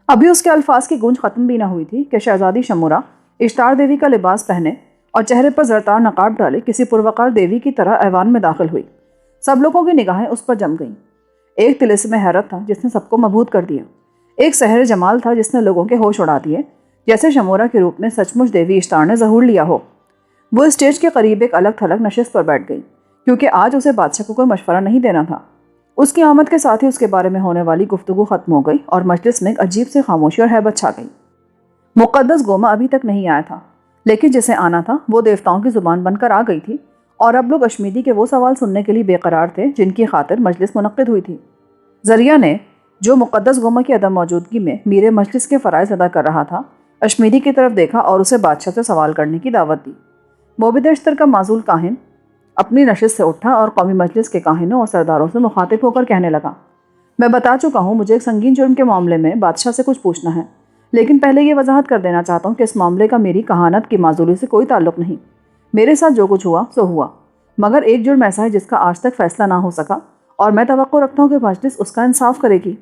ابھی اس کے الفاظ کی گونج ختم بھی نہ ہوئی تھی کہ شہزادی شمورا اشتار دیوی کا لباس پہنے اور چہرے پر زرتار نقاب ڈالے کسی پروقار دیوی کی طرح ایوان میں داخل ہوئی۔ سب لوگوں کی نگاہیں اس پر جم گئیں۔ ایک طلسم حیرت تھا جس نے سب کو مبہوت کر دیا۔ ایک سحر جمال تھا جس نے لوگوں کے ہوش اڑا دیے، جیسے شمورا کے روپ میں سچ مچ دیوی اشتار نے ظہور لیا ہو۔ وہ اسٹیج کے قریب ایک الگ تھلگ نشست پر بیٹھ گئی، کیونکہ آج اسے بادشاہ کو کوئی مشورہ نہیں دینا تھا۔ اس کی آمد کے ساتھ ہی اس کے بارے میں ہونے والی گفتگو ختم ہو گئی اور مجلس میں ایک عجیب سی خاموشی اور ہیبت چھا گئی۔ مقدس گوما ابھی تک نہیں آیا تھا، لیکن جسے آنا تھا وہ دیوتاؤں کی زبان بن کر آ گئی تھی، اور اب لوگ اشمیدی کے وہ سوال سننے کے لیے بے قرار تھے جن کی خاطر مجلس منعقد ہوئی تھی۔ ذریعہ نے، جو مقدس گوما کی عدم موجودگی میں میرے مجلس کے فرائض ادا کر رہا تھا، اشمیدی کی طرف دیکھا اور اسے بادشاہ سے سوال کرنے کی دعوت دی۔ موبد اشتر کا معزول کاہن اپنی نشست سے اٹھا اور قومی مجلس کے کاہنوں اور سرداروں سے مخاطب ہو کر کہنے لگا، میں بتا چکا ہوں مجھے ایک سنگین جرم کے معاملے میں بادشاہ سے کچھ پوچھنا ہے، لیکن پہلے یہ وضاحت کر دینا چاہتا ہوں کہ اس معاملے کا میری کہانت کی معزولی سے کوئی تعلق نہیں۔ میرے ساتھ جو کچھ ہوا سو ہوا، مگر ایک جرم ایسا ہے جس کا آج تک فیصلہ نہ ہو سکا، اور میں توقع رکھتا ہوں کہ مجلس اس کا انصاف کرے گی۔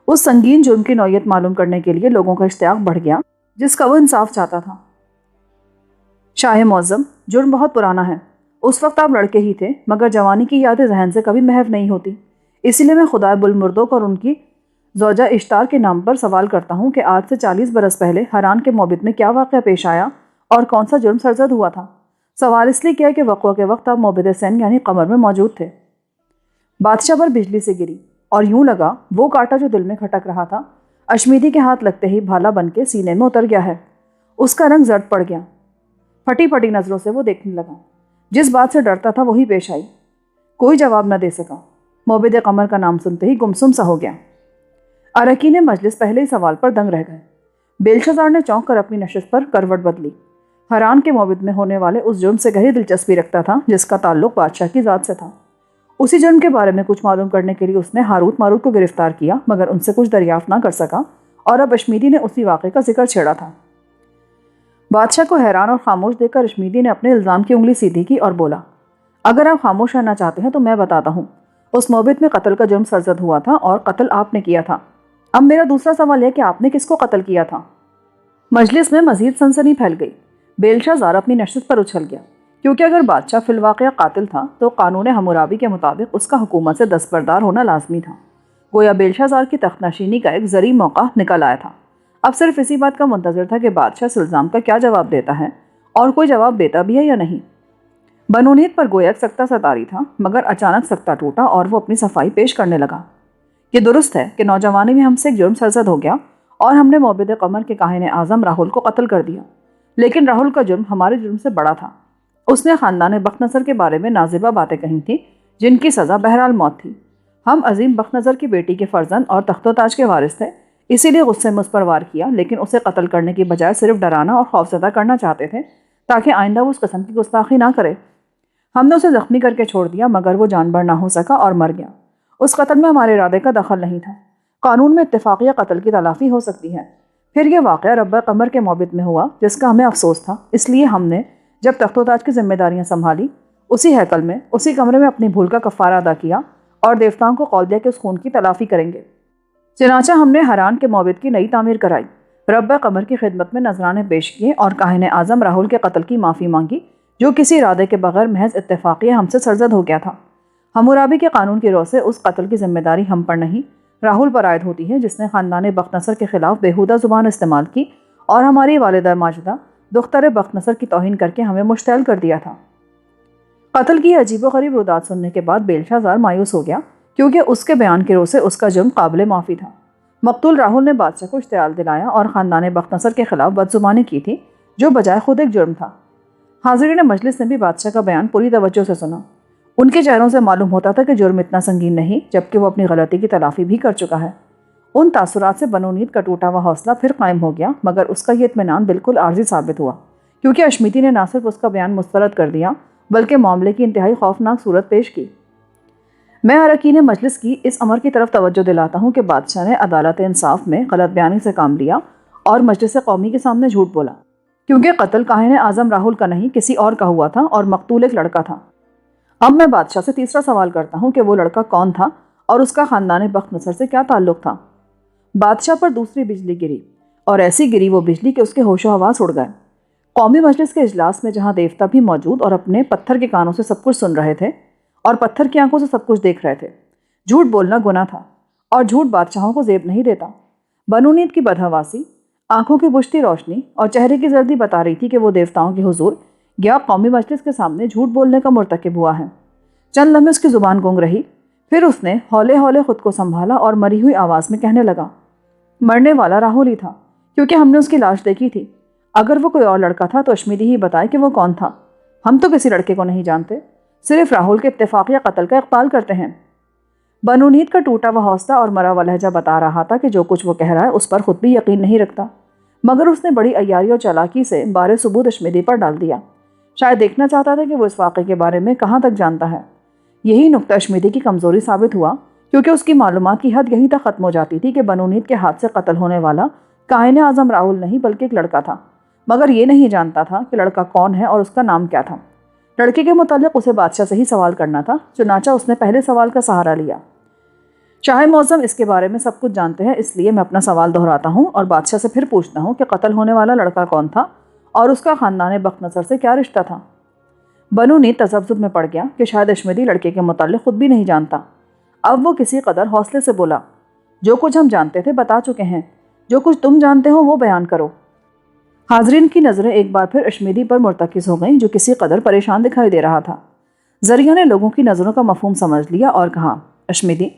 اس سنگین جرم کی نوعیت معلوم کرنے کے لیے لوگوں کا اشتیاق بڑھ گیا جس کا وہ انصاف چاہتا تھا۔ شاہ معظم، جرم بہت پرانا ہے۔ اس وقت آپ لڑکے ہی تھے، مگر جوانی کی یادیں ذہن سے کبھی محو نہیں ہوتی۔ اسی لیے میں خدائے بلمردوک اور ان کی زوجہ اشتار کے نام پر سوال کرتا ہوں کہ آج سے 40 برس پہلے حران کے موبد میں کیا واقعہ پیش آیا اور کون سا جرم سرزد ہوا تھا؟ سوال اس لیے کیا کہ وقوع کے وقت آپ موبد سین یعنی قمر میں موجود تھے۔ بادشاہ پر بجلی سے گری اور یوں لگا وہ کانٹا جو دل میں کھٹک رہا تھا اشمیدی کے ہاتھ لگتے ہی بھالا بن کے سینے میں اتر گیا ہے۔ اس کا رنگ زرد پڑ گیا، پھٹی پھٹی نظروں سے وہ دیکھنے لگا۔ جس بات سے ڈرتا تھا وہی پیش آئی۔ کوئی جواب نہ دے سکا۔ موبد قمر کا نام سنتے ہی گمسم سا ہو گیا۔ اراکین مجلس پہلے ہی سوال پر دنگ رہ گئے۔ بیلشازار نے چونک کر اپنی نشست پر کروٹ بدلی۔ حران کے موبد میں ہونے والے اس جرم سے گہری دلچسپی رکھتا تھا جس کا تعلق بادشاہ کی ذات سے تھا۔ اسی جرم کے بارے میں کچھ معلوم کرنے کے لیے اس نے ہاروت ماروت کو گرفتار کیا، مگر ان سے کچھ دریافت نہ کر سکا، اور اب اشمیدی نے اسی واقعے کا ذکر چھیڑا تھا۔ بادشاہ کو حیران اور خاموش دیکھ کر اشمیدی نے اپنے الزام کی انگلی سیدھی کی اور بولا، اگر آپ خاموش رہنا چاہتے ہیں تو میں بتاتا ہوں۔ اس موبد میں قتل کا جرم سرزد ہوا تھا اور قتل آپ نے کیا تھا۔ اب میرا دوسرا سوال ہے کہ آپ نے کس کو قتل کیا تھا؟ مجلس میں مزید سنسنی پھیل گئی۔ بیلشازار اپنی نشست پر اچھل گیا، کیونکہ اگر بادشاہ فی الواقع قاتل تھا تو قانون حمورابی کے مطابق اس کا حکومت سے دستبردار ہونا لازمی تھا۔ گویا بیلشازار کی تخت نشینی کا ایک زرعی موقع نکل آیا تھا۔ اب صرف اسی بات کا منتظر تھا کہ بادشاہ اس الزام کا کیا جواب دیتا ہے، اور کوئی جواب دیتا بھی ہے یا نہیں۔ بنونیت پر گویا سکتہ ستاری تھا، مگر اچانک سکتہ ٹوٹا اور وہ اپنی صفائی پیش کرنے لگا۔ یہ درست ہے کہ نوجوانی میں ہم سے ایک جرم سرزد ہو گیا اور ہم نے موبد قمر کے کاہن اعظم راہل کو قتل کر دیا، لیکن راہل کا جرم ہمارے جرم سے بڑا تھا۔ اس نے خاندان بخت نصر کے بارے میں نازیبہ باتیں کہی تھیں جن کی سزا بہرحال موت تھی۔ ہم عظیم بخت نصر کی بیٹی کے فرزند اور تخت و تاج کے وارث تھے، اسی لیے غصے میں اس پر وار کیا، لیکن اسے قتل کرنے کی بجائے صرف ڈرانا اور خوفزدہ کرنا چاہتے تھے تاکہ آئندہ وہ اس قسم کی گستاخی نہ کرے۔ ہم نے اسے زخمی کر کے چھوڑ دیا، مگر وہ جانبر نہ ہو سکا اور مر گیا۔ اس قتل میں ہمارے ارادے کا دخل نہیں تھا۔ قانون میں اتفاقیہ قتل کی تلافی ہو سکتی ہے۔ پھر یہ واقعہ رب قمر کے موبد میں ہوا جس کا ہمیں افسوس تھا، اس لیے ہم نے جب تخت و تاج کی ذمہ داریاں سنبھالی اسی ہیکل میں اسی کمرے میں اپنی بھول کا کفارہ ادا کیا اور دیوتاؤں کو قول دیا کہ اس خون کی تلافی کریں گے۔ چنانچہ ہم نے حران کے موبد کی نئی تعمیر کرائی، رب قمر کی خدمت میں نذرانے پیش کیے اور کاہن اعظم راہل کے قتل کی معافی مانگی جو کسی ارادے کے بغیر محض اتفاقیہ ہم سے سرزد ہو گیا تھا۔ حمورابی کے قانون کی رو سے اس قتل کی ذمہ داری ہم پر نہیں راہل پر عائد ہوتی ہے جس نے خاندان بخت نصر کے خلاف بیہودہ زبان استعمال کی اور ہماری والدہ ماجدہ دختر بخت نصر کی توہین کر کے ہمیں مشتعل کر دیا تھا۔ قتل کی عجیب و غریب رودات سننے کے بعد بیلشازار مایوس ہو گیا، کیونکہ اس کے بیان کی رو سے اس کا جرم قابل معافی تھا۔ مقتول راہل نے بادشاہ کو اشتعال دلایا اور خاندان بخت نصر کے خلاف بدزبانی کی تھی جو بجائے خود ایک جرم تھا۔ حاضرین مجلس نے بھی بادشاہ کا بیان پوری توجہ سے سنا۔ ان کے چہروں سے معلوم ہوتا تھا کہ جرم اتنا سنگین نہیں، جبکہ وہ اپنی غلطی کی تلافی بھی کر چکا ہے۔ ان تاثرات سے بنونید کا ٹوٹا ہوا حوصلہ پھر قائم ہو گیا، مگر اس کا یہ اطمینان بالکل عارضی ثابت ہوا، کیونکہ اشمیتی نے نہ صرف اس کا بیان مسترد کر دیا بلکہ معاملے کی انتہائی خوفناک صورت پیش کی۔ میں اراکین مجلس کی اس امر کی طرف توجہ دلاتا ہوں کہ بادشاہ نے عدالت انصاف میں غلط بیانی سے کام لیا اور مجلس قومی کے سامنے جھوٹ بولا، کیونکہ قتل کاہن اعظم راہل کا نہیں کسی اور کا ہوا تھا اور مقتول ایک لڑکا تھا۔ اب میں بادشاہ سے تیسرا سوال کرتا ہوں کہ وہ لڑکا کون تھا اور اس کا خاندان بخت نصر سے کیا تعلق تھا؟ بادشاہ پر دوسری بجلی گری، اور ایسی گری وہ بجلی کہ اس کے ہوش و حواس اڑ گئے۔ قومی مجلس کے اجلاس میں جہاں دیوتا بھی موجود اور اپنے پتھر کے کانوں سے سب کچھ سن رہے تھے اور پتھر کی آنکھوں سے سب کچھ دیکھ رہے تھے، جھوٹ بولنا گناہ تھا اور جھوٹ بادشاہوں کو زیب نہیں دیتا۔ بنو نیت کی بدحواسی، آنکھوں کی بجھتی روشنی اور چہرے کی زردی بتا رہی تھی کہ وہ دیوتاؤں کے حضور یا قومی مجلس کے سامنے جھوٹ بولنے کا مرتکب ہوا ہے۔ چند لمحے اس کی زبان گنگ رہی، پھر اس نے ہولے ہولے خود کو سنبھالا اور مری ہوئی آواز میں کہنے لگا، مرنے والا راہل ہی تھا، کیونکہ ہم نے اس کی لاش دیکھی تھی۔ اگر وہ کوئی اور لڑکا تھا تو اشمیدی ہی بتائے کہ وہ کون تھا۔ ہم تو کسی لڑکے کو نہیں جانتے، صرف راہل کے اتفاقیہ قتل کا اقبال کرتے ہیں۔ بنو نیت کا ٹوٹا ہوا حوصلہ اور مرا ہوا لہجہ بتا رہا تھا کہ جو کچھ وہ کہہ رہا ہے اس پر خود بھی یقین نہیں رکھتا، مگر اس نے بڑی عیاری اور چالاکی سے بارے ثبوت اشمیدی پر ڈال دیا۔ شاید دیکھنا چاہتا تھا کہ وہ اس واقعے کے بارے میں کہاں تک جانتا ہے۔ یہی نقطہ اشمیدی کی کمزوری ثابت ہوا، کیونکہ اس کی معلومات کی حد یہیں تک ختم ہو جاتی تھی کہ بنو نیت کے ہاتھ سے قتل ہونے والا کاہن اعظم راہل نہیں بلکہ ایک لڑکا تھا، مگر یہ نہیں جانتا تھا کہ لڑکا کون ہے اور اس کا نام کیا تھا۔ لڑکے کے متعلق اسے بادشاہ سے ہی سوال کرنا تھا، چنانچہ اس نے پہلے سوال کا سہارا لیا۔ شاہ معظم اس کے بارے میں سب کچھ جانتے ہیں، اس لیے میں اپنا سوال دہراتا ہوں اور بادشاہ سے پھر پوچھتا ہوں کہ قتل ہونے والا لڑکا کون تھا اور اس کا خاندان بخت نصر سے کیا رشتہ تھا۔ بنو نیت تذبذب میں پڑ گیا کہ شاید اشمیدی لڑکے کے متعلق خود بھی نہیں جانتا۔ اب وہ کسی قدر حوصلے سے بولا، جو کچھ ہم جانتے تھے بتا چکے ہیں، جو کچھ تم جانتے ہو وہ بیان کرو۔ حاضرین کی نظریں ایک بار پھر اشمیدی پر مرتکز ہو گئیں، جو کسی قدر پریشان دکھائی دے رہا تھا۔ ذریعہ نے لوگوں کی نظروں کا مفہوم سمجھ لیا اور کہا، اشمیدی،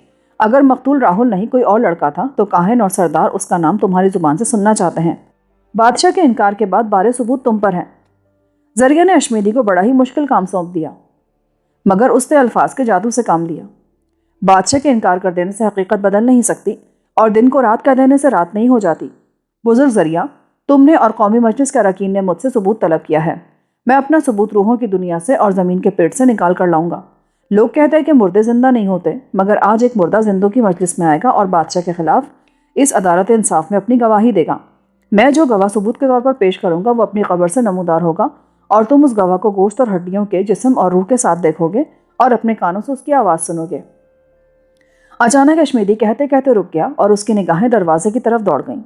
اگر مقتول راہل نہیں کوئی اور لڑکا تھا تو کاہن اور سردار اس کا نام تمہاری زبان سے سننا چاہتے ہیں۔ بادشاہ کے انکار کے بعد بارے ثبوت تم پر ہے۔ ذریعہ نے اشمیدی کو بڑا ہی مشکل کام سونپ دیا، مگر اس نے الفاظ کے جادو سے کام لیا۔ بادشاہ کے انکار کر دینے سے حقیقت بدل نہیں سکتی اور دن کو رات کر دینے سے رات نہیں ہو جاتی۔ بزرگ ذریعہ، تم نے اور قومی مجلس کے اراکین نے مجھ سے ثبوت طلب کیا ہے۔ میں اپنا ثبوت روحوں کی دنیا سے اور زمین کے پیٹ سے نکال کر لاؤں گا۔ لوگ کہتے ہیں کہ مردے زندہ نہیں ہوتے، مگر آج ایک مردہ زندوں کی مجلس میں آئے گا اور بادشاہ کے خلاف اس عدالت انصاف میں اپنی گواہی دے گا۔ میں جو گواہ ثبوت کے طور پر پیش کروں گا وہ اپنی قبر سے نمودار ہوگا اور تم اس گواہ کو گوشت اور ہڈیوں کے جسم اور روح کے ساتھ دیکھو گے اور اپنے کانوں سے اس کی آواز سنو گے۔ اچانک اشمیدی کہتے کہتے رک گیا اور اس کی نگاہیں دروازے کی طرف دوڑ گئیں۔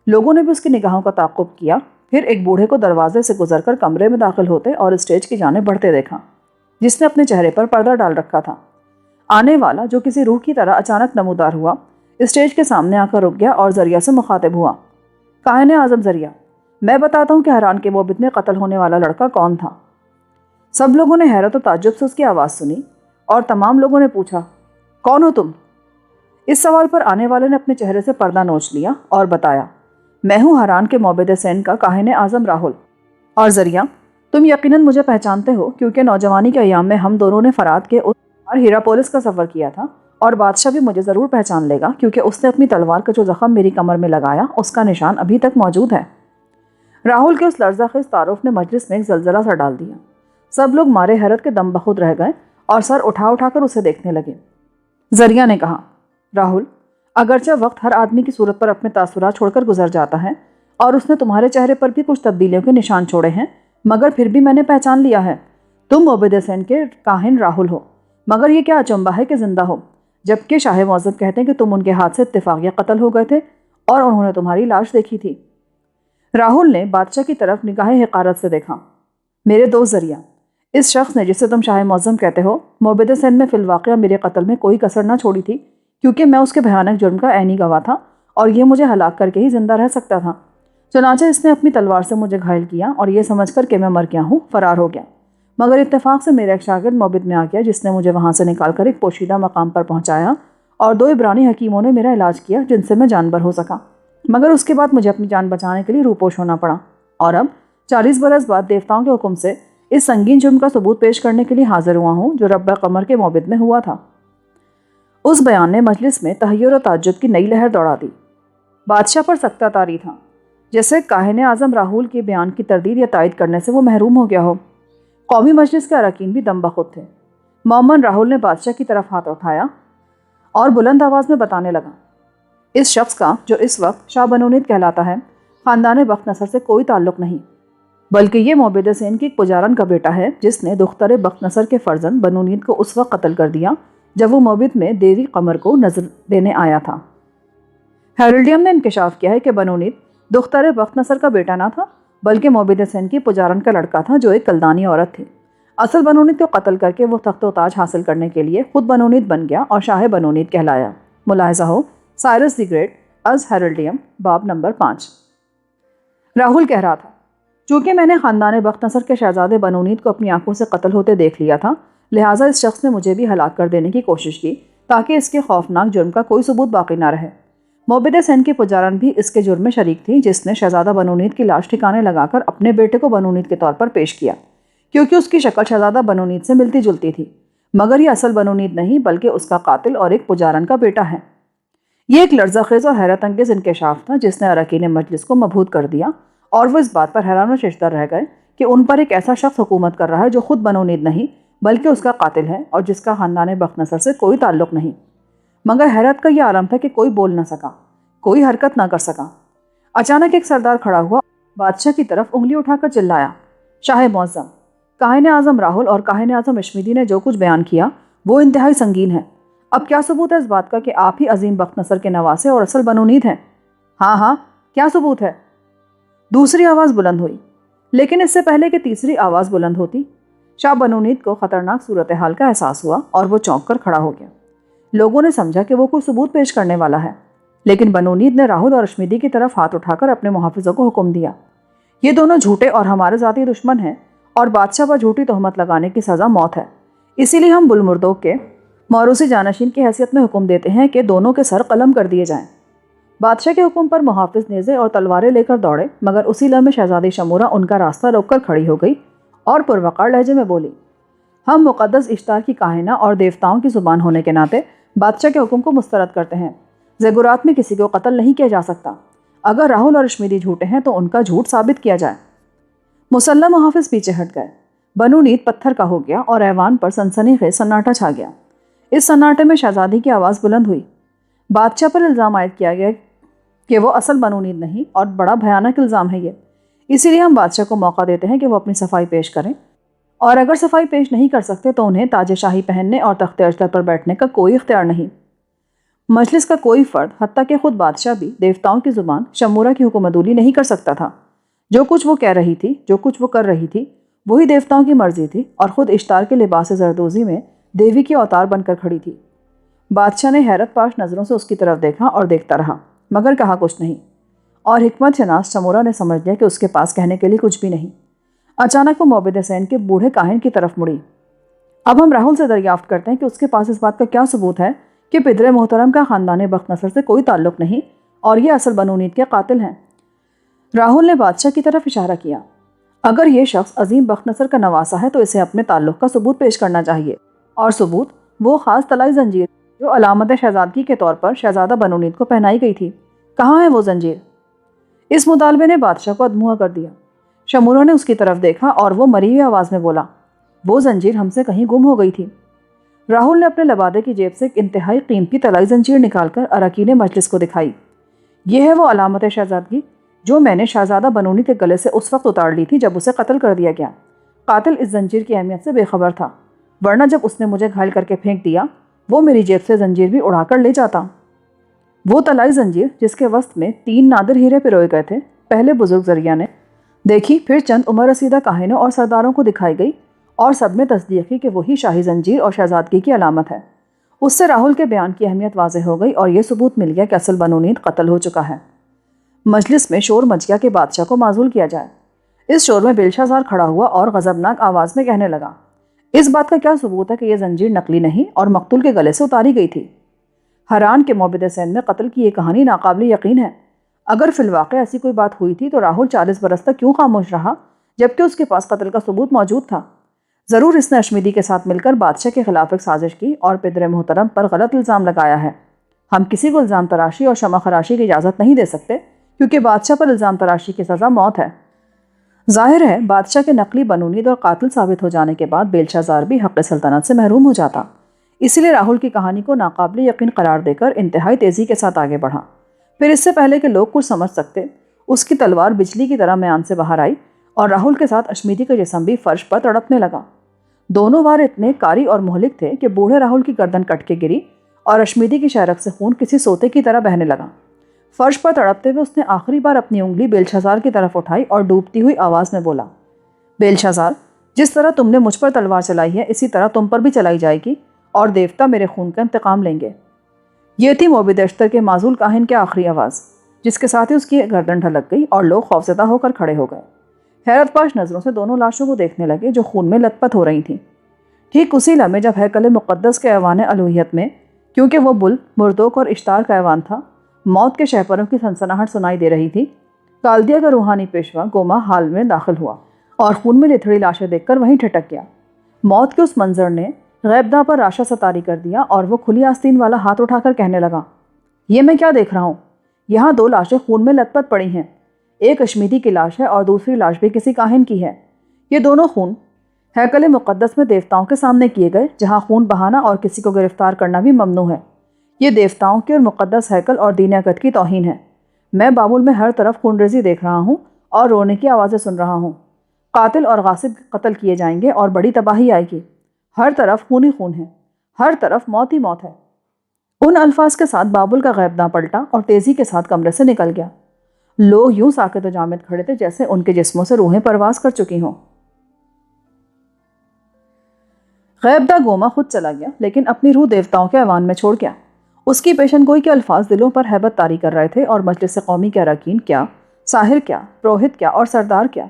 لوگوں نے بھی اس کی نگاہوں کا تعاقب کیا، پھر ایک بوڑھے کو دروازے سے گزر کر کمرے میں داخل ہوتے اور اسٹیج کی جانب بڑھتے دیکھا، جس نے اپنے چہرے پر پردہ ڈال رکھا تھا۔ آنے والا جو کسی روح کی طرح اچانک نمودار ہوا، اسٹیج کے سامنے آ کر رک گیا اور ذریعہ سے مخاطب ہوا، کاہن اعظم ذریعہ، میں بتاتا ہوں کہ حران کے موبد میں قتل ہونے والا لڑکا کون تھا۔ سب لوگوں نے حیرت و تعجب سے اس کی آواز سنی اور تمام لوگوں نے پوچھا، کون ہو تم؟ اس سوال پر آنے والے نے اپنے چہرے سے پردہ نوچ لیا اور بتایا، میں ہوں حران کے موبد سین کا کاہن اعظم راہل۔ اور ذریعہ، تم یقیناً مجھے پہچانتے ہو، کیونکہ نوجوانی کے ایام میں ہم دونوں نے فرات کے اور ہیراپولس کا سفر کیا تھا، اور بادشاہ بھی مجھے ضرور پہچان لے گا، کیونکہ اس نے اپنی تلوار کا جو زخم میری کمر میں لگایا اس کا نشان ابھی تک موجود ہے۔ راہل کے اس لرزہ خیز تعارف نے مجلس میں ایک زلزلہ سا ڈال دیا۔ سب لوگ مارے حیرت کے دم بخود رہ گئے اور سر اٹھا اٹھا کر اسے دیکھنے لگے۔ ذریعہ نے کہا، راہل، اگرچہ وقت ہر آدمی کی صورت پر اپنے تاثرات چھوڑ کر گزر جاتا ہے اور اس نے تمہارے چہرے پر بھی کچھ تبدیلیوں کے نشان چھوڑے ہیں، مگر پھر بھی میں نے پہچان لیا ہے، تم موبد سین کے کاہن راہل ہو۔ مگر یہ کیا اچنبھا ہے کہ زندہ ہو، جبکہ شاہ معظم کہتے ہیں کہ تم ان کے ہاتھ سے اتفاقیہ قتل ہو گئے تھے اور انہوں نے تمہاری لاش دیکھی تھی۔ راہل نے بادشاہ کی طرف نگاہ حقارت سے دیکھا۔ میرے دوست ذریعہ، اس شخص نے جسے تم شاہ معظم کہتے ہو، موبد سین میں فی الواقعہ میرے قتل میں کوئی کسر نہ چھوڑی تھی، کیونکہ میں اس کے بھیانک جرم کا عینی گواہ تھا اور یہ مجھے ہلاک کر کے ہی زندہ رہ سکتا تھا۔ چنانچہ اس نے اپنی تلوار سے مجھے گھائل کیا اور یہ سمجھ کر کہ میں مر گیا ہوں فرار ہو گیا، مگر اتفاق سے میرا ایک شاگرد موبد میں آ گیا، جس نے مجھے وہاں سے نکال کر ایک پوشیدہ مقام پر پہنچایا اور 2 عبرانی حکیموں نے میرا علاج کیا، جن سے میں جانبر ہو سکا، مگر اس کے بعد مجھے اپنی جان بچانے کے لیے روپوش ہونا پڑا، اور اب 40 برس بعد دیوتاؤں کے حکم سے اس سنگین جرم کا ثبوت پیش کرنے کے لیے حاضر ہوا ہوں جو رب قمر کے موبد میں ہوا تھا۔ اس بیان نے مجلس میں تحیر و تعجب کی نئی لہر دوڑا دی۔ بادشاہ پر سکتہ طاری تھا، جیسے کاہن اعظم راہل کے بیان کی تردید یا تائید کرنے سے وہ محروم ہو گیا ہو۔ قومی مجلس کے اراکین بھی دم بخود تھے۔ مومن راہل نے بادشاہ کی طرف ہاتھ اٹھایا اور بلند آواز میں بتانے لگا، اس شخص کا جو اس وقت شاہ بنو نیت کہلاتا ہے، خاندان بخت نصر سے کوئی تعلق نہیں، بلکہ یہ موبد سین کی ایک پجارن کا بیٹا ہے، جس نے دختر بخت نصر کے فرزند بنو نیت کو اس وقت قتل کر دیا جب وہ موبد میں دیوی قمر کو نظر دینے آیا تھا۔ ہیرلڈیم نے انکشاف کیا ہے کہ بنونید دختر بخت نصر کا بیٹا نہ تھا بلکہ موبد حسین کی پجارن کا لڑکا تھا جو ایک کلدانی عورت تھی۔ اصل بنونید کو قتل کر کے وہ تخت و تاج حاصل کرنے کے لیے خود بنونید بن گیا اور شاہ بنونید کہلایا۔ ملاحظہ ہو سائرس دی گریٹ از ہیرلڈیم باب نمبر 5۔ راہل کہہ رہا تھا، چونکہ میں نے خاندان بخت نصر کے شہزادے بنونید کو اپنی آنکھوں سے قتل ہوتے دیکھ لیا تھا، لہٰذا اس شخص نے مجھے بھی ہلاک کر دینے کی کوشش کی تاکہ اس کے خوفناک جرم کا کوئی ثبوت باقی نہ رہے۔ موبد حسین کی پجارن بھی اس کے جرم میں شریک تھی، جس نے شہزادہ بنونید کی لاش ٹھکانے لگا کر اپنے بیٹے کو بنونید کے طور پر پیش کیا، کیونکہ اس کی شکل شہزادہ بنونید سے ملتی جلتی تھی، مگر یہ اصل بنونید نہیں بلکہ اس کا قاتل اور ایک پجارن کا بیٹا ہے۔ یہ ایک لرزہ خیز اور حیرت انگیز انکشاف تھا جس نے اراکین مجلس کو مبہوت کر دیا، اور وہ اس بات پر حیران و ششدر رہ گئے کہ ان پر ایک ایسا شخص حکومت کر رہا ہے جو خود بنونید نہیں بلکہ اس کا قاتل ہے اور جس کا خاندان بخت نصر سے کوئی تعلق نہیں۔ مگر حیرت کا یہ عالم تھا کہ کوئی بول نہ سکا، کوئی حرکت نہ کر سکا۔ اچانک ایک سردار کھڑا ہوا، بادشاہ کی طرف انگلی اٹھا کر چلایا، شاہ معظم، کاہن اعظم راہل اور کاہن اعظم اشمیدی نے جو کچھ بیان کیا وہ انتہائی سنگین ہے۔ اب کیا ثبوت ہے اس بات کا کہ آپ ہی عظیم بخت نصر کے نواسے اور اصل بنونید ہیں؟ ہاں ہاں، کیا ثبوت ہے؟ دوسری آواز بلند ہوئی، لیکن اس سے پہلے کہ تیسری آواز بلند ہوتی، شاہ بنونید کو خطرناک صورتحال کا احساس ہوا اور وہ چونک کر کھڑا ہو گیا۔ لوگوں نے سمجھا کہ وہ کوئی ثبوت پیش کرنے والا ہے، لیکن بنونید نے راہل اور اشمیدی کی طرف ہاتھ اٹھا کر اپنے محافظوں کو حکم دیا، یہ دونوں جھوٹے اور ہمارے ذاتی دشمن ہیں اور بادشاہ پر جھوٹی تہمت لگانے کی سزا موت ہے، اسی لیے ہم بلمردوگ کے موروثی جانشین کی حیثیت میں حکم دیتے ہیں کہ دونوں کے سر قلم کر دیے جائیں۔ بادشاہ کے حکم پر محافظ نیزے اور تلواریں لے کر دوڑے، مگر اسی لمحے شہزادی شمورہ ان کا راستہ روک کر کھڑی ہو گئی اور پروقار لہجے میں بولی، ہم مقدس اشتار کی کاہنہ اور دیوتاؤں کی زبان ہونے کے ناطے بادشاہ کے حکم کو مسترد کرتے ہیں۔ زیگورات میں کسی کو قتل نہیں کیا جا سکتا، اگر راہل اور اشمیدی جھوٹے ہیں تو ان کا جھوٹ ثابت کیا جائے۔ مسلح محافظ پیچھے ہٹ گئے، بنونید پتھر کا ہو گیا اور ایوان پر سنسنی خیز سناٹا چھا گیا۔ اس سناٹے میں شہزادی کی آواز بلند ہوئی، بادشاہ پر الزام عائد کیا گیا کہ وہ اصل بنونید نہیں، اور بڑا بھیانک الزام ہے یہ، اسی لیے ہم بادشاہ کو موقع دیتے ہیں کہ وہ اپنی صفائی پیش کریں، اور اگر صفائی پیش نہیں کر سکتے تو انہیں تاج شاہی پہننے اور تخت اجدر پر بیٹھنے کا کوئی اختیار نہیں۔ مجلس کا کوئی فرد، حتیٰ کہ خود بادشاہ بھی دیوتاؤں کی زبان شمورہ کی حکم عدولی نہیں کر سکتا تھا۔ جو کچھ وہ کہہ رہی تھی، جو کچھ وہ کر رہی تھی، وہی دیوتاؤں کی مرضی تھی، اور خود اشتار کے لباس زردوزی میں دیوی کی اوتار بن کر کھڑی تھی۔ بادشاہ نے حیرت پاش نظروں سے اس کی طرف دیکھا اور دیکھتا رہا، مگر کہا کچھ نہیں، اور حکمت شناس شمورہ نے سمجھ لیا کہ اس کے پاس کہنے کے لیے کچھ بھی نہیں۔ اچانک وہ موبد حسین کے بوڑھے کاہن کی طرف مڑی، اب ہم راہل سے دریافت کرتے ہیں کہ اس کے پاس اس بات کا کیا ثبوت ہے کہ پدر محترم کا خاندان بخت نصر سے کوئی تعلق نہیں اور یہ اصل بنونید کے قاتل ہیں۔ راہل نے بادشاہ کی طرف اشارہ کیا، اگر یہ شخص عظیم بخت نصر کا نواسا ہے تو اسے اپنے تعلق کا ثبوت پیش کرنا چاہیے، اور ثبوت وہ خاص طلائی زنجیر جو علامت شہزادگی کے طور پر شہزادہ بنونید کو پہنائی گئی تھی، کہاں ہے وہ زنجیر؟ اس مطالبے نے بادشاہ کو ادموا کر دیا۔ شمورہ نے اس کی طرف دیکھا اور وہ مری ہوئی آواز میں بولا، وہ زنجیر ہم سے کہیں گم ہو گئی تھی۔ راہل نے اپنے لبادے کی جیب سے ایک انتہائی قیمتی طلائی زنجیر نکال کر اراکین مجلس کو دکھائی۔ یہ ہے وہ علامت شہزادگی جو میں نے شہزادہ بنونید کے گلے سے اس وقت اتار لی تھی جب اسے قتل کر دیا گیا۔ قاتل اس زنجیر کی اہمیت سے بے خبر تھا، ورنہ جب اس نے مجھے گھائل کر کے پھینک دیا وہ میری جیب سے زنجیر بھی اڑا کر لے جاتا۔ وہ طلائی زنجیر جس کے وسط میں 3 نادر ہیرے پروئے گئے تھے، پہلے بزرگ ذریعہ نے دیکھی، پھر چند عمر رسیدہ کاہنوں اور سرداروں کو دکھائی گئی، اور سب نے تصدیق کی کہ وہی شاہی زنجیر اور شہزادگی کی علامت ہے۔ اس سے راہل کے بیان کی اہمیت واضح ہو گئی اور یہ ثبوت مل گیا کہ اصل بنونید قتل ہو چکا ہے۔ مجلس میں شور مچ گیا کہ بادشاہ کو معزول کیا جائے۔ اس شور میں بیلشازار کھڑا ہوا اور غضبناک آواز میں کہنے لگا، اس بات کا کیا ثبوت ہے کہ یہ زنجیر نقلی نہیں اور مقتول کے گلے سے اتاری گئی تھی؟ حیران کہ موبد حسین میں قتل کی یہ کہانی ناقابل یقین ہے۔ اگر فی الواقع ایسی کوئی بات ہوئی تھی تو راہل 40 برس تک کیوں خاموش رہا جبکہ اس کے پاس قتل کا ثبوت موجود تھا؟ ضرور اس نے اشمیدی کے ساتھ مل کر بادشاہ کے خلاف ایک سازش کی اور پدر محترم پر غلط الزام لگایا ہے۔ ہم کسی کو الزام تراشی اور شمع خراشی کی اجازت نہیں دے سکتے، کیونکہ بادشاہ پر الزام تراشی کی سزا موت ہے۔ ظاہر ہے بادشاہ کے نقلی بنونید اور قاتل ثابت ہو جانے کے بعد بیلشازار بھی حق سلطنت سے محروم ہو جاتا، اسی لیے راہل کی کہانی کو ناقابل یقین قرار دے کر انتہائی تیزی کے ساتھ آگے بڑھا۔ پھر اس سے پہلے کہ لوگ کچھ سمجھ سکتے، اس کی تلوار بجلی کی طرح میان سے باہر آئی اور راہل کے ساتھ اشمیدی کا جسم بھی فرش پر تڑپنے لگا۔ دونوں وار اتنے کاری اور مہلک تھے کہ بوڑھے راہل کی گردن کٹ کے گری اور اشمیدی کی شہرک سے خون کسی سوتے کی طرح بہنے لگا۔ فرش پر تڑپتے ہوئے اس نے آخری بار اپنی انگلی بیلشازار کی طرف اٹھائی اور ڈوبتی ہوئی آواز میں بولا، بیلشازار، جس طرح تم نے مجھ پر تلوار چلائی ہے اسی طرح تم پر بھی چلائی جائے گی، اور دیوتا میرے خون کا انتقام لیں گے۔ یہ تھی موبد اشتر کے معزول کاہن کی آخری آواز، جس کے ساتھ ہی اس کی گردن ڈھلک گئی اور لوگ خوفزدہ ہو کر کھڑے ہو گئے، حیرت پاش نظروں سے دونوں لاشوں کو دیکھنے لگے جو خون میں لت پت ہو رہی تھیں۔ ٹھیک اسی لمحے جب ہیکل مقدس کے ایوان الوہیت میں، کیونکہ وہ بل، مردوک اور اشتار کا ایوان تھا، موت کے شہپروں کی سنسناہٹ سنائی دے رہی تھی، کالدیا کا روحانی پیشوا گوما حال میں داخل ہوا اور خون میں لتھڑی لاشیں دیکھ کر وہیں ٹھٹک گیا۔ موت کے اس منظر نے غیبداں پر راشا ستاری کر دیا اور وہ کھلی آستین والا ہاتھ اٹھا کر کہنے لگا، یہ میں کیا دیکھ رہا ہوں؟ یہاں دو لاشیں خون میں لت پت پڑی ہیں، ایک اشمیدی کی لاش ہے اور دوسری لاش بھی کسی کاہن کی ہے۔ یہ دونوں خون ہیکل مقدس میں دیوتاؤں کے سامنے کیے گئے، جہاں خون بہانا اور کسی کو گرفتار کرنا بھی ممنوع ہے۔ یہ دیوتاؤں کی اور مقدس ہیکل اور دین اقدس کی توہین ہے۔ میں بابل میں ہر طرف خون ریزی دیکھ رہا ہوں اور رونے کی آوازیں سن رہا ہوں۔ قاتل اور غاصب قتل کیے جائیں گے اور بڑی تباہی آئے گی۔ ہر طرف خون ہی خون ہے، ہر طرف موت ہی موت ہے۔ ان الفاظ کے ساتھ بابل کا غیبداں پلٹا اور تیزی کے ساتھ کمرے سے نکل گیا۔ لوگ یوں ساکت و جامد کھڑے تھے جیسے ان کے جسموں سے روحیں پرواز کر چکی ہوں۔ غیبداں گوما خود چلا گیا، لیکن اپنی روح دیوتاؤں کے ایوان میں چھوڑ گیا۔ اس کی پیشن گوئی کے الفاظ دلوں پر ہیبت طاری کر رہے تھے، اور مجلس قومی کے اراکین کیا، ساحر کیا، پروہت کیا اور سردار کیا،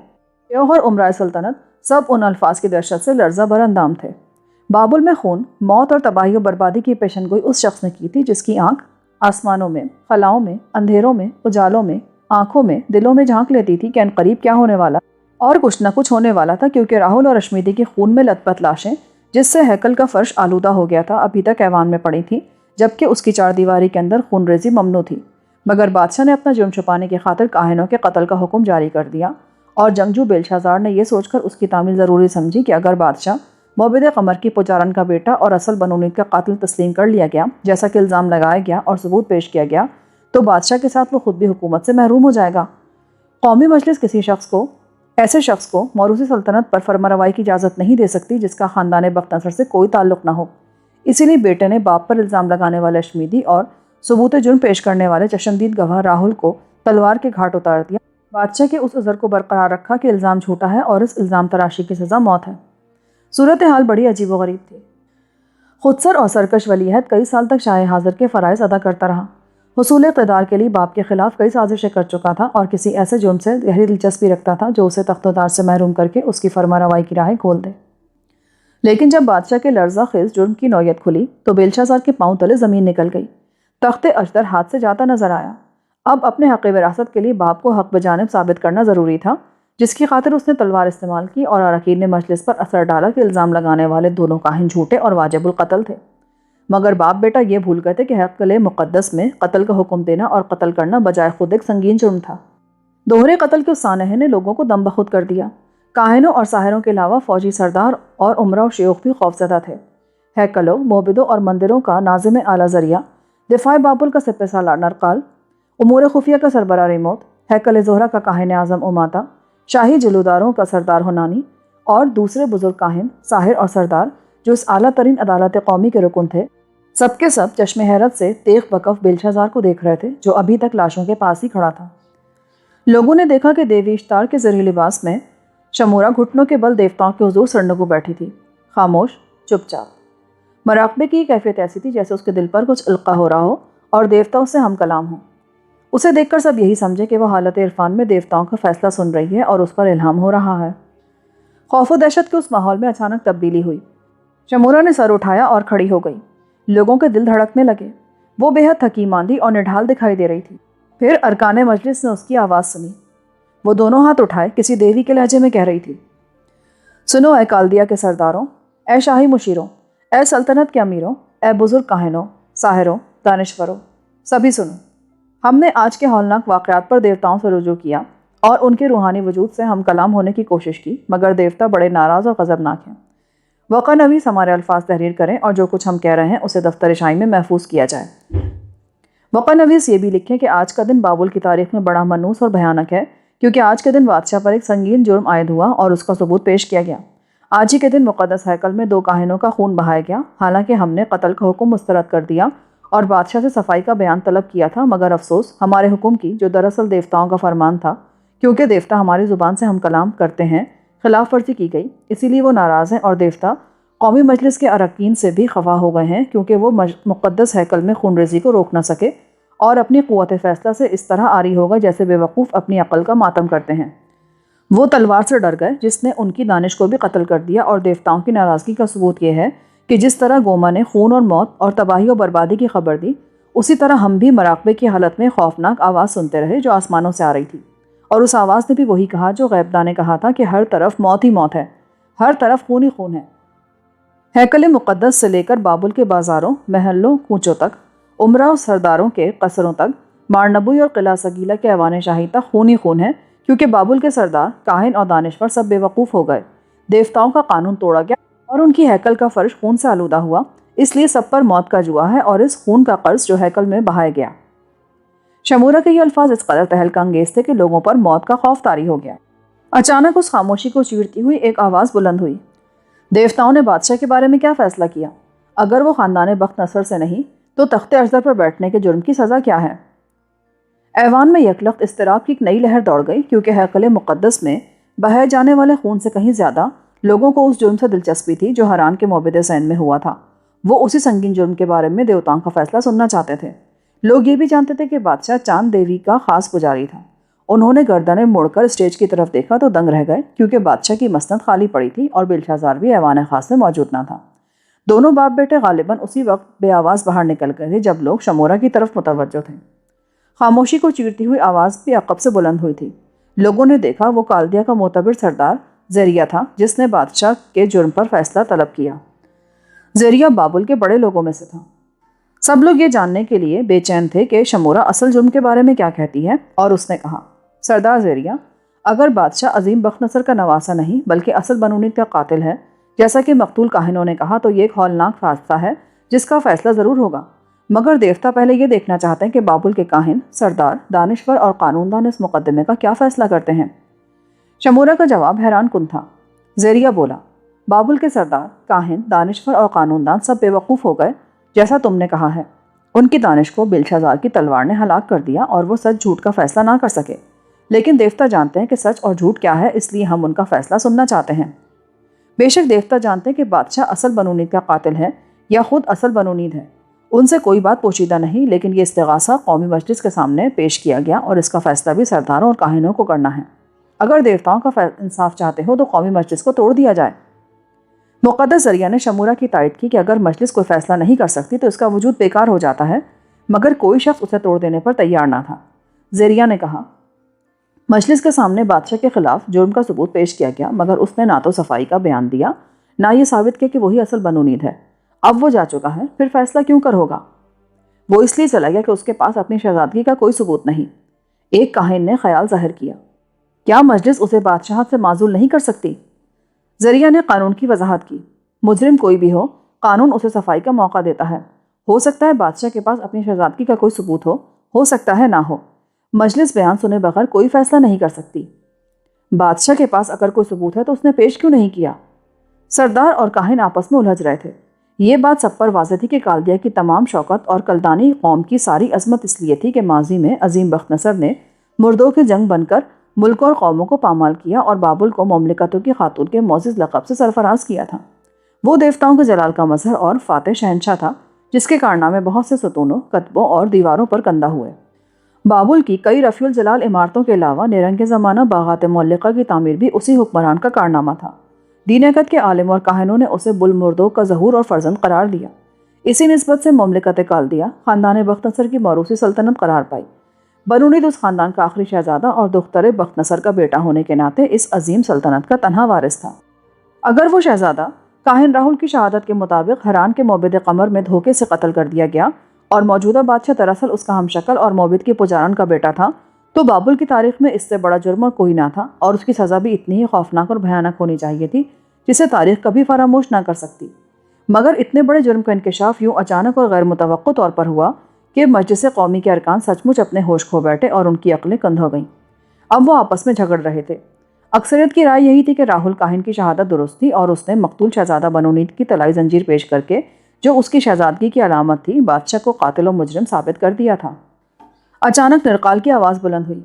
شیوخ اور امراء سلطنت، سب ان الفاظ کی دہشت سے لرزہ بر اندام تھے۔ بابل میں خون، موت اور تباہی و بربادی کی پیشن گوئی اس شخص نے کی تھی جس کی آنکھ آسمانوں میں، خلاؤں میں، اندھیروں میں، اجالوں میں، آنکھوں میں، دلوں میں جھانک لیتی تھی کہ ان قریب کیا ہونے والا، اور کچھ نہ کچھ ہونے والا تھا، کیونکہ راہل اور اشمیدی کی خون میں لت پت لاشیں، جس سے ہیکل کا فرش آلودہ ہو گیا تھا، ابھی تک ایوان میں پڑی تھیں، جبکہ اس کی چار دیواری کے اندر خون ریزی ممنوع تھی۔ مگر بادشاہ نے اپنا جرم چھپانے کی خاطر کاہنوں کے قتل کا حکم جاری کر دیا، اور جنگجو بیلشازار نے یہ سوچ کر اس کی تعمیل ضروری سمجھی کہ اگر بادشاہ موبد قمر کی پجارن کا بیٹا اور اصل بنونید کا قاتل تسلیم کر لیا گیا، جیسا کہ الزام لگایا گیا اور ثبوت پیش کیا گیا، تو بادشاہ کے ساتھ وہ خود بھی حکومت سے محروم ہو جائے گا۔ قومی مجلس ایسے شخص کو موروثی سلطنت پر فرمانروائی کی اجازت نہیں دے سکتی جس کا خاندان بخت نصر سے کوئی تعلق نہ ہو۔ اسی لیے بیٹے نے باپ پر الزام لگانے والے اشمیدی اور ثبوت جرم پیش کرنے والے چشمدید گواہ راہل کو تلوار کے گھاٹ اتار دیا۔ بادشاہ کے اس عذر کو برقرار رکھا کہ الزام جھوٹا ہے اور اس الزام تراشی کی سزا موت ہے۔ صورتحال بڑی عجیب و غریب تھی۔ خودسر اور سرکش ولیعہد کئی سال تک شاہ حاضر کے فرائض ادا کرتا رہا۔ حصول اقتدار کے لیے باپ کے خلاف کئی سازشیں کر چکا تھا اور کسی ایسے جرم سے گہری دلچسپی رکھتا تھا جو اسے تخت و تاج سے محروم کر کے اس کی فرمانروائی کی راہیں کھول دے۔ لیکن جب بادشاہ کے لرزہ خیز جرم کی نوعیت کھلی تو بیلشازار کے پاؤں تلے زمین نکل گئی۔ تخت اجدر ہاتھ سے جاتا نظر آیا۔ اب اپنے حق وراثت کے لیے باپ کو حق بجانب ثابت کرنا ضروری تھا، جس کی خاطر اس نے تلوار استعمال کی، اور اراکین نے مجلس پر اثر ڈالا کہ الزام لگانے والے دونوں کاہن جھوٹے اور واجب القتل تھے۔ مگر باپ بیٹا یہ بھول گئے تھے کہ ہیکل مقدس میں قتل کا حکم دینا اور قتل کرنا بجائے خود ایک سنگین جرم تھا۔ دوہرے قتل کے اس سانحے نے لوگوں کو دم بخود کر دیا۔ کاہنوں اور ساحروں کے علاوہ فوجی سردار اور امراء و شیوخ بھی خوفزدہ تھے۔ ہیکلوں، موبدوں اور مندروں کا ناظم اعلیٰ ذریعہ، دفاع بابل کا سپہ سالار نرقال، امور خفیہ کا سربراہ ریموت، ہیکل زہرہ کا کاہن اعظم اماتا، شاہی جلوداروں کا سردار ہنانی، اور دوسرے بزرگ کاہن، ساحر اور سردار جو اس اعلیٰ ترین عدالت قومی کے رکن تھے، سب کے سب چشم حیرت سے تیغ وقف بیلشازار کو دیکھ رہے تھے جو ابھی تک لاشوں کے پاس ہی کھڑا تھا۔ لوگوں نے دیکھا کہ دیوی اشتار کے زرعی لباس میں شمورا گھٹنوں کے بل دیوتاؤں کے حضور سرنگو بیٹھی تھی، خاموش، چپ چاپ۔ مراقبے کی کیفیت ایسی تھی جیسے اس کے دل پر کچھ القا ہو رہا ہو اور دیوتا اس سے ہم کلام ہوں۔ اسے دیکھ کر سب یہی سمجھے کہ وہ حالت عرفان میں دیوتاؤں کا فیصلہ سن رہی ہے اور اس پر الہام ہو رہا ہے۔ خوف و دہشت کے اس ماحول میں اچانک تبدیلی ہوئی۔ شمورا نے سر اٹھایا اور کھڑی ہو گئی۔ لوگوں کے دل دھڑکنے لگے۔ وہ بے حد تھکی ماندی اور نڈھال دکھائی دے رہی تھی۔ پھر ارکان مجلس نے اس کی آواز سنی۔ وہ دونوں ہاتھ اٹھائے کسی دیوی کے لہجے میں کہہ رہی تھی، سنو اے کالدیا کے سرداروں، اے شاہی مشیروں، اے سلطنت کے امیروں، اے بزرگ کاہنوں، ساحروں، دانشوروں، سبھی سنو۔ ہم نے آج کے ہولناک واقعات پر دیوتاؤں سے رجوع کیا اور ان کے روحانی وجود سے ہم کلام ہونے کی کوشش کی، مگر دیوتا بڑے ناراض اور غضبناک ہیں۔ وقع نویس ہمارے الفاظ تحریر کریں اور جو کچھ ہم کہہ رہے ہیں اسے دفتر شاہی میں محفوظ کیا جائے۔ وقع نویس یہ بھی لکھیں کہ آج کا دن بابل کی تاریخ میں بڑا منحوس اور بھیانک ہے، کیونکہ آج کے دن بادشاہ پر ایک سنگین جرم عائد ہوا اور اس کا ثبوت پیش کیا گیا۔ آج ہی کے دن مقدس ہیکل میں 2 کاہنوں کا خون بہایا گیا، حالانکہ ہم نے قتل کا حکم مسترد کر دیا اور بادشاہ سے صفائی کا بیان طلب کیا تھا، مگر افسوس ہمارے حکم کی، جو دراصل دیوتاؤں کا فرمان تھا، کیونکہ دیوتا ہماری زبان سے ہم کلام کرتے ہیں، خلاف ورزی کی گئی، اسی لیے وہ ناراض ہیں، اور دیوتا قومی مجلس کے اراکین سے بھی خفا ہو گئے ہیں، کیونکہ وہ مقدس ہیکل میں خون ریزی کو روک نہ سکے اور اپنی قوت فیصلہ سے اس طرح عاری ہو گئے جیسے بے وقوف اپنی عقل کا ماتم کرتے ہیں۔ وہ تلوار سے ڈر گئے جس نے ان کی دانش کو بھی قتل کر دیا، اور دیوتاؤں کی ناراضگی کا ثبوت یہ ہے کہ جس طرح گوما نے خون اور موت اور تباہی و بربادی کی خبر دی، اسی طرح ہم بھی مراقبے کی حالت میں خوفناک آواز سنتے رہے جو آسمانوں سے آ رہی تھی، اور اس آواز نے بھی وہی کہا جو غیبداں نے کہا تھا کہ ہر طرف موت ہی موت ہے، ہر طرف خون ہی خون ہے۔ ہیکل مقدس سے لے کر بابل کے بازاروں، محلوں، کوچوں تک، عمرہ اور سرداروں کے قصروں تک، مارنبوئی اور قلعہ سگیلا کے ایوان شاہی تک خون ہی خون ہے، کیونکہ بابل کے سردار، کاہن اور دانشور سب بے وقوف ہو گئے، دیوتاؤں کا قانون توڑا گیا اور ان کی ہیکل کا فرش خون سے آلودہ ہوا، اس لیے سب پر موت کا جوا ہے اور اس خون کا قرض جو ہیکل میں بہایا گیا۔ شمورہ کے یہ الفاظ اس قدر تہلکہ انگیز تھے کہ لوگوں پر موت کا خوف طاری ہو گیا۔ اچانک اس خاموشی کو چیرتی ہوئی ایک آواز بلند ہوئی، دیوتاؤں نے بادشاہ کے بارے میں کیا فیصلہ کیا؟ اگر وہ خاندان بخت نصر سے نہیں تو تخت ارضر پر بیٹھنے کے جرم کی سزا کیا ہے؟ ایوان میں یکلخت اضطراب کی ایک نئی لہر دوڑ گئی، کیونکہ ہیکل مقدس میں بہائے جانے والے خون سے کہیں زیادہ لوگوں کو اس جرم سے دلچسپی تھی جو حران کے موبد سین میں ہوا تھا۔ وہ اسی سنگین جرم کے بارے میں دیوتاؤں کا فیصلہ سننا چاہتے تھے۔ لوگ یہ بھی جانتے تھے کہ بادشاہ چاند دیوی کا خاص پجاری تھا۔ انہوں نے گردنیں موڑ کر اسٹیج کی طرف دیکھا تو دنگ رہ گئے، کیونکہ بادشاہ کی مسند خالی پڑی تھی اور بیلشازار بھی ایوان خاص میں موجود نہ تھا۔ دونوں باپ بیٹے غالباً اسی وقت بے آواز باہر نکل گئے تھے جب لوگ شمورہ کی طرف متوجہ تھے۔ خاموشی کو چیرتی ہوئی آواز بھی عقب سے بلند ہوئی تھی۔ لوگوں نے دیکھا وہ کالدیا کا معتبر سردار زیریہ تھا، جس نے بادشاہ کے جرم پر فیصلہ طلب کیا۔ زیریہ بابل کے بڑے لوگوں میں سے تھا۔ سب لوگ یہ جاننے کے لیے بے چین تھے کہ شمورہ اصل جرم کے بارے میں کیا کہتی ہے، اور اس نے کہا، سردار زیریہ، اگر بادشاہ عظیم بخت نصر کا نواسہ نہیں بلکہ اصل بنونید کا قاتل ہے، جیسا کہ مقتول کاہنوں نے کہا، تو یہ ایک ہولناک حادثہ ہے جس کا فیصلہ ضرور ہوگا، مگر دیوتا پہلے یہ دیکھنا چاہتے ہیں کہ بابل کے کاہن، سردار، دانشور اور قانون دان اس مقدمے کا کیا فیصلہ کرتے ہیں۔ شمورہ کا جواب حیران کن تھا۔ زیریہ بولا، بابل کے سردار، کاہن، دانشور اور قانون دان سب بے وقوف ہو گئے جیسا تم نے کہا ہے۔ ان کی دانش کو بیلشازار کی تلوار نے ہلاک کر دیا اور وہ سچ جھوٹ کا فیصلہ نہ کر سکے، لیکن دیوتا جانتے ہیں کہ سچ اور جھوٹ کیا ہے، اس لیے ہم ان کا فیصلہ سننا چاہتے ہیں۔ بے شک دیوتا جانتے ہیں کہ بادشاہ اصل بنونید کا قاتل ہے یا خود اصل بنونید ہے، ان سے کوئی بات پوشیدہ نہیں، لیکن یہ استغاثہ قومی مجلس کے سامنے پیش کیا گیا اور اس کا فیصلہ بھی سرداروں اور کاہنوں کو کرنا ہے۔ اگر دیوتاؤں کا انصاف چاہتے ہو تو قومی مجلس کو توڑ دیا جائے۔ مقدس زریہ نے شمورہ کی تائید کی کہ اگر مجلس کوئی فیصلہ نہیں کر سکتی تو اس کا وجود بیکار ہو جاتا ہے، مگر کوئی شخص اسے توڑ دینے پر تیار نہ تھا۔ زریہ نے کہا، مجلس کے سامنے بادشاہ کے خلاف جرم کا ثبوت پیش کیا گیا، مگر اس نے نہ تو صفائی کا بیان دیا، نہ یہ ثابت کیا کہ وہی اصل بنونید ہے۔ اب وہ جا چکا ہے، پھر فیصلہ کیوں کر ہوگا؟ وہ اس لیے چلا گیا کہ اس کے پاس اپنی شہزادگی کا کوئی ثبوت نہیں۔ ایک کاہن نے خیال ظاہر کیا، کیا مجلس اسے بادشاہت سے معزول نہیں کر سکتی؟ زریہ نے قانون کی وضاحت کی، مجرم کوئی بھی ہو، قانون اسے صفائی کا موقع دیتا ہے۔ ہو سکتا ہے بادشاہ کے پاس اپنی شہزادگی کا کوئی ثبوت ہو سکتا ہے نہ ہو۔ مجلس بیان سنے بغیر کوئی فیصلہ نہیں کر سکتی۔ بادشاہ کے پاس اگر کوئی ثبوت ہے تو اس نے پیش کیوں نہیں کیا؟ سردار اور کاہن آپس میں الجھ رہے تھے۔ یہ بات سب پر واضح تھی کہ کالدیا کی تمام شوکت اور کلدانی قوم کی ساری عظمت اس لیے تھی کہ ماضی میں عظیم بخت نصر نے مردوں کے جنگ بن کر ملک اور قوموں کو پامال کیا اور بابل کو مملکتوں کی خاتون کے معزز لقب سے سرفراز کیا تھا۔ وہ دیوتاؤں کے جلال کا مظہر اور فاتح شہنشاہ تھا، جس کے کارنامے بہت سے ستونوں، کتبوں اور دیواروں پر کندہ ہوئے۔ بابل کی کئی رفیع الجلال عمارتوں کے علاوہ نیرنگ زمانہ باغات معلقہ کی تعمیر بھی اسی حکمران کا کارنامہ تھا۔ دین اکد کے عالم اور کاہنوں نے اسے بلمردوں کا ظہور اور فرزند قرار دیا۔ اسی نسبت سے مملکت کالدیا خاندان بخت نصر کی موروثی سلطنت قرار پائی۔ بنونید اس خاندان کا آخری شہزادہ اور دختر بخت نصر کا بیٹا ہونے کے ناطے اس عظیم سلطنت کا تنہا وارث تھا۔ اگر وہ شہزادہ کاہن راہل کی شہادت کے مطابق حران کے موبد قمر میں دھوکے سے قتل کر دیا گیا اور موجودہ بادشاہ دراصل اس کا ہم شکل اور موبد کی پجارن کا بیٹا تھا، تو بابل کی تاریخ میں اس سے بڑا جرم اور کوئی نہ تھا، اور اس کی سزا بھی اتنی ہی خوفناک اور بھیانک ہونی چاہیے تھی جسے تاریخ کبھی فراموش نہ کر سکتی۔ مگر اتنے بڑے جرم کا انکشاف یوں اچانک اور غیر متوقع طور پر ہوا کہ مجلس قومی کے ارکان سچ مچ اپنے ہوش کھو بیٹھے اور ان کی عقلیں کندھ ہو گئیں۔ اب وہ آپس میں جھگڑ رہے تھے۔ اکثریت کی رائے یہی تھی کہ راہل کاہن کی شہادت درست تھی اور اس نے مقتول شہزادہ بنونید کی طلائی زنجیر پیش کر کے جو اس کی شہزادگی کی علامت تھی، بادشاہ کو قاتل و مجرم ثابت کر دیا تھا۔ اچانک نرقال کی آواز بلند ہوئی،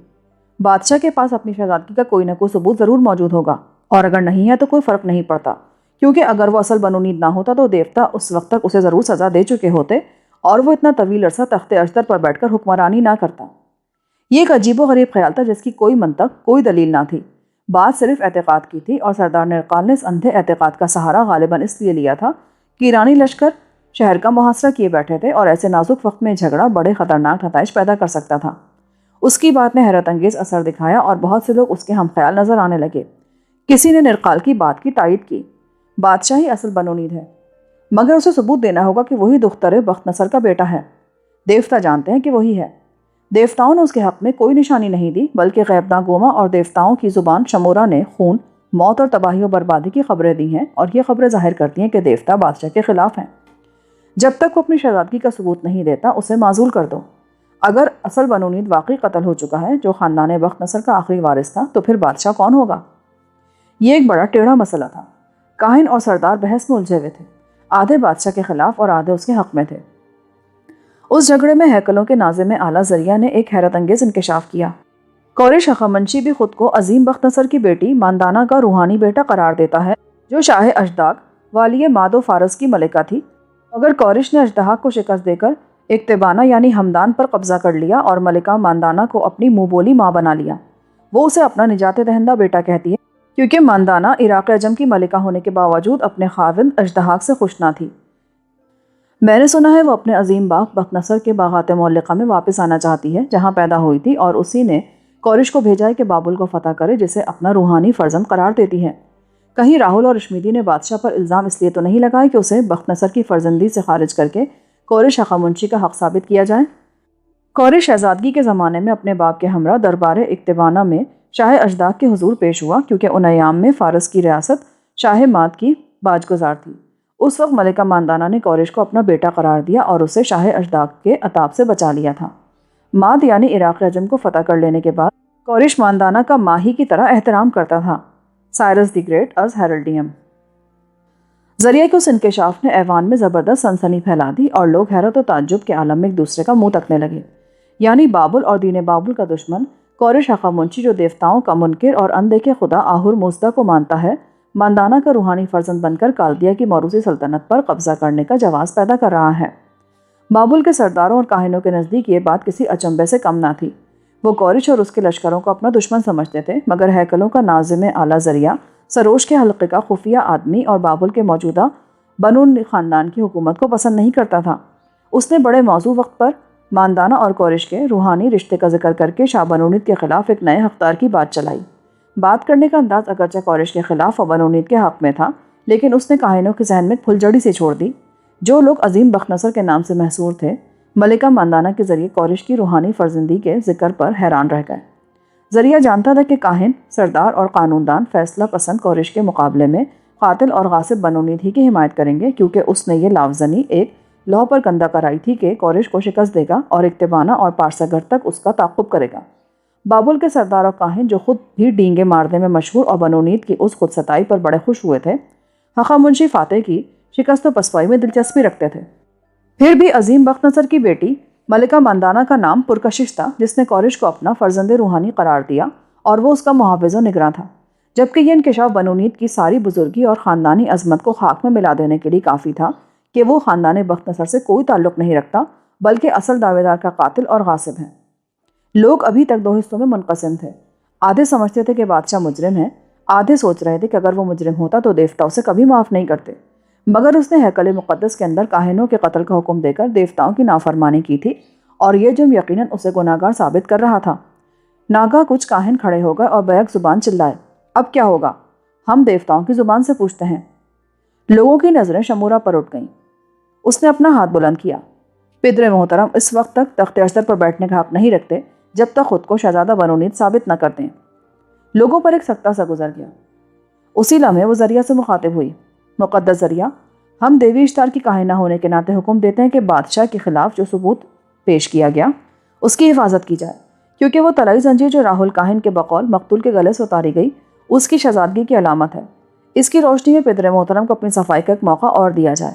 بادشاہ کے پاس اپنی شہزادگی کا کوئی نہ کوئی ثبوت ضرور موجود ہوگا، اور اگر نہیں ہے تو کوئی فرق نہیں پڑتا، کیونکہ اگر وہ اصل بنو نید نہ ہوتا تو دیوتا اس وقت تک اسے ضرور سزا دے چکے ہوتے اور وہ اتنا طویل عرصہ تخت اشتر پر بیٹھ کر حکمرانی نہ کرتا۔ یہ ایک عجیب و غریب خیال تھا جس کی کوئی منطق، کوئی دلیل نہ تھی۔ بات صرف اعتقاد کی تھی، اور سردار نرقال نے اس اندھے اعتقاد کا سہارا غالباً اس لیے لیا تھا کہ ایرانی لشکر شہر کا محاصرہ کیے بیٹھے تھے اور ایسے نازک وقت میں جھگڑا بڑے خطرناک نتائج پیدا کر سکتا تھا۔ اس کی بات نے حیرت انگیز اثر دکھایا اور بہت سے لوگ اس کے ہم خیال نظر آنے لگے۔ کسی نے نرقال کی بات کی تائید کی، بادشاہ ہی اصل بنو نید ہے، مگر اسے ثبوت دینا ہوگا کہ وہی دختر بخت نصر کا بیٹا ہے۔ دیوتا جانتے ہیں کہ وہی ہے۔ دیوتاؤں نے اس کے حق میں کوئی نشانی نہیں دی، بلکہ غیبداں گوما اور دیوتاؤں کی زبان شمورا نے خون، موت اور تباہی و بربادی کی خبریں دی ہیں، اور یہ خبریں ظاہر کرتی ہیں کہ دیوتا بادشاہ کے خلاف ہیں۔ جب تک وہ اپنی شہزادگی کا ثبوت نہیں دیتا اسے معزول کر دو۔ اگر اصل بنو نید واقعی قتل ہو چکا ہے، جو خاندان بخت نصر کا آخری وارث تھا، تو پھر بادشاہ کون ہوگا؟ یہ ایک بڑا ٹیڑھا مسئلہ تھا۔ کاہن اور سردار بحث میں الجھے ہوئے تھے، آدھے بادشاہ کے خلاف اور آدھے اس کے حق میں تھے۔ اس جھگڑے میں ہیکلوں کے ناظم اعلیٰ ذریعہ نے ایک حیرت انگیز انکشاف کیا۔ قریش ہخامنشی بھی خود کو عظیم بخت نصر کی بیٹی ماندانہ کا روحانی بیٹا قرار دیتا ہے، جو شاہ اشداق والی ماد و فارس کی ملکہ تھی، مگر قریش نے اشداق کو شکست دے کر اکتبانہ یعنی ہمدان پر قبضہ کر لیا اور ملکہ ماندانہ کو اپنی منہ بولی ماں بنا لیا۔ وہ اسے اپنا نجات دہندہ بیٹا کہتی ہے، کیونکہ ماندانہ عراق عجم کی ملکہ ہونے کے باوجود اپنے خاوند اشداق سے خوش نہ تھی۔ میں نے سنا ہے وہ اپنے عظیم باغ بخت نصر کے باغات معلقہ میں واپس آنا چاہتی ہے، جہاں پیدا ہوئی تھی، اور اسی نے قریش کو بھیجا ہے کہ بابل کو فتح کرے، جسے اپنا روحانی فرزند قرار دیتی ہے۔ کہیں راہل اور اشمیدی نے بادشاہ پر الزام اس لیے تو نہیں لگائے کہ اسے بخت نصر کی فرزندی سے خارج کر کے قریش ہخامنشی کا حق ثابت کیا جائے؟ قریش شہزادگی کے زمانے میں اپنے باپ کے ہمراہ دربار اکتبانہ میں شاہ اشداق کے حضور پیش ہوا، کیونکہ ان ایام میں فارس کی ریاست شاہ ماد کی باجگزار تھی۔ اس وقت ملکہ ماندانہ نے قریش کو اپنا بیٹا قرار دیا اور اسے شاہ اشداق کے عتاب سے بچا لیا تھا۔ ماد یعنی عراق عجم کو فتح کر لینے کے بعد قریش ماندانہ کا ماہی کی طرح احترام کرتا تھا، سائرس دی گریٹ از ہیرلڈیم۔ ذریعہ کے اس انکشاف نے ایوان میں زبردست سنسنی پھیلا دی، اور لوگ حیرت و تعجب کے عالم میں ایک دوسرے کا منہ تکنے لگے۔ یعنی بابل اور دین بابل کا دشمن قریش ہخامنشی، جو دیوتاؤں کا منکر اور اندیکھے خدا آہور مزدہ کو مانتا ہے، ماندانہ کا روحانی فرزند بن کر کالدیا کی موروثی سلطنت پر قبضہ کرنے کا جواز پیدا کر رہا ہے۔ بابل کے سرداروں اور کاہنوں کے نزدیک یہ بات کسی اچنبے سے کم نہ تھی۔ وہ قریش اور اس کے لشکروں کو اپنا دشمن سمجھتے تھے، مگر ہیکلوں کا ناظم اعلیٰ ذریعہ، سروش کے حلقے کا خفیہ آدمی اور بابل کے موجودہ بنو خاندان کی حکومت کو پسند نہیں کرتا تھا۔ اس نے بڑے موزوں وقت پر ماندانہ اور قریش کے روحانی رشتے کا ذکر کر کے شاہ بنو نید کے خلاف ایک نئے حقدار کی بات چلائی۔ بات کرنے کا انداز اگرچہ قریش کے خلاف اور بنو نید کے حق میں تھا، لیکن اس نے کاہنوں کے ذہن میں پھلجڑی سے چھوڑ دی۔ جو لوگ عظیم بخت نصر کے نام سے محصور تھے، ملکہ ماندانہ کے ذریعے قریش کی روحانی فرزندی کے ذکر پر حیران رہ گئے۔ ذریعہ جانتا تھا کہ کاہن، سردار اور قانون دان فیصلہ پسند قریش کے مقابلے میں قاتل اور غاصب بنو نید ہی کی حمایت کریں گے، کیونکہ اس نے یہ لاوزنی ایک لوح پر کندہ کرائی تھی کہ قریش کو شکست دے گا اور اکتبانہ اور پارساگھر تک اس کا تعاقب کرے گا۔ بابل کے سردار اور کاہن، جو خود بھی ڈینگے مارنے میں مشہور اور بنو نید کی اس خود ستائی پر بڑے خوش ہوئے تھے، ہخامنشی فاتح کی شکست و پسپائی میں دلچسپی رکھتے تھے۔ پھر بھی عظیم بخت نصر کی بیٹی ملکہ ماندانہ کا نام پرکشش تھا، جس نے قریش کو اپنا فرزند روحانی قرار دیا اور وہ اس کا محافظ و نگراں تھا، جبکہ یہ انکشاف بنو نید کی ساری بزرگی اور خاندانی عظمت کو خاک میں ملا دینے کے لیے کافی تھا کہ وہ خاندان بخت نصر سے کوئی تعلق نہیں رکھتا، بلکہ اصل دعوے دار کا قاتل اور غاصب ہے۔ لوگ ابھی تک دو حصوں میں منقسم تھے۔ آدھے سمجھتے تھے کہ بادشاہ مجرم ہے، آدھے سوچ رہے تھے کہ اگر وہ مجرم ہوتا تو دیوتا اسے کبھی معاف نہیں کرتے، مگر اس نے ہیکل مقدس کے اندر کاہنوں کے قتل کا حکم دے کر دیوتاؤں کی نافرمانی کی تھی، اور یہ جرم یقیناً اسے گناہگار ثابت کر رہا تھا۔ ناگاہ کچھ کاہن کھڑے ہو گئے اور بیک زبان چلائے، اب کیا ہوگا؟ ہم دیوتاؤں کی زبان سے پوچھتے ہیں۔ لوگوں کی نظریں شمورا پر اٹھ گئیں۔ اس نے اپنا ہاتھ بلند کیا، پدر محترم اس وقت تک تخت اشتر پر بیٹھنے کا حق نہیں رکھتے جب تک خود کو شہزادہ بنو نید ثابت نہ کر دیں۔ لوگوں پر ایک سکتہ سا گزر گیا۔ اسی لمحے وہ ذریعہ سے مخاطب ہوئی، مقدس ذریعہ، ہم دیوی اشتار کی کاہنہ ہونے کے ناطے حکم دیتے ہیں کہ بادشاہ کے خلاف جو ثبوت پیش کیا گیا اس کی حفاظت کی جائے، کیونکہ وہ طلائی زنجیر جو راہل کاہن کے بقول مقتول کے گلے سے اتاری گئی اس کی شہزادگی کی علامت ہے۔ اس کی روشنی میں پدر محترم کو اپنی صفائی کا ایک موقع اور دیا جائے۔